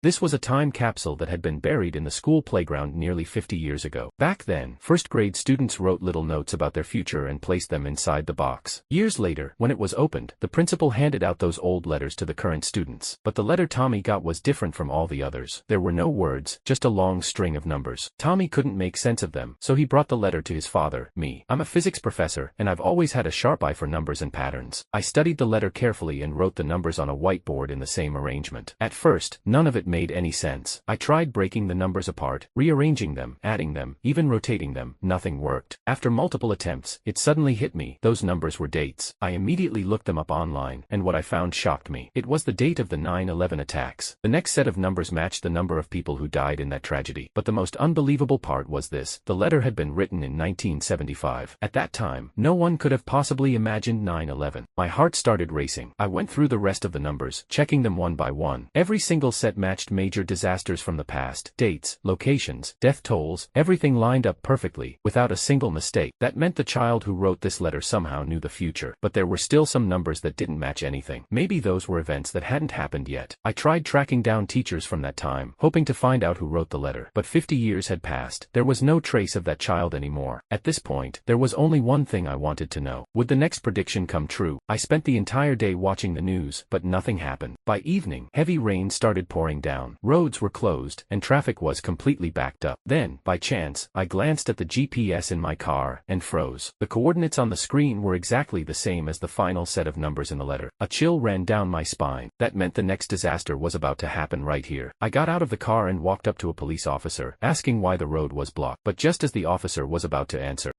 This was a time capsule that had been buried in the school playground nearly 50 years ago. Back then, first-grade students wrote little notes about their future and placed them inside the box. Years later, when it was opened, the principal handed out those old letters to the current students. But the letter Tommy got was different from all the others. There were no words, just a long string of numbers. Tommy couldn't make sense of them, so he brought the letter to his father, me. I'm a physics professor, and I've always had a sharp eye for numbers and patterns. I studied the letter carefully and wrote the numbers on a whiteboard in the same arrangement. At first, none of it made any sense. I tried breaking the numbers apart, rearranging them, adding them, even rotating them. Nothing worked. After multiple attempts, it suddenly hit me. Those numbers were dates. I immediately looked them up online, and what I found shocked me. It was the date of the 9/11 attacks. The next set of numbers matched the number of people who died in that tragedy. But the most unbelievable part was this. The letter had been written in 1975. At that time, no one could have possibly imagined 9/11. My heart started racing. I went through the rest of the numbers, checking them one by one. Every single set matched major disasters from the past. Dates, locations, death tolls, everything lined up perfectly, without a single mistake. That meant the child who wrote this letter somehow knew the future. But there were still some numbers that didn't match anything. Maybe those were events that hadn't happened yet. I tried tracking down teachers from that time, hoping to find out who wrote the letter. But 50 years had passed. There was no trace of that child anymore. At this point, there was only one thing I wanted to know. Would the next prediction come true? I spent the entire day watching the news, but nothing happened. By evening, heavy rain started pouring down. Roads were closed, and traffic was completely backed up. Then, by chance, I glanced at the GPS in my car, and froze. The coordinates on the screen were exactly the same as the final set of numbers in the letter. A chill ran down my spine. That meant the next disaster was about to happen right here. I got out of the car and walked up to a police officer, asking why the road was blocked. But just as the officer was about to answer,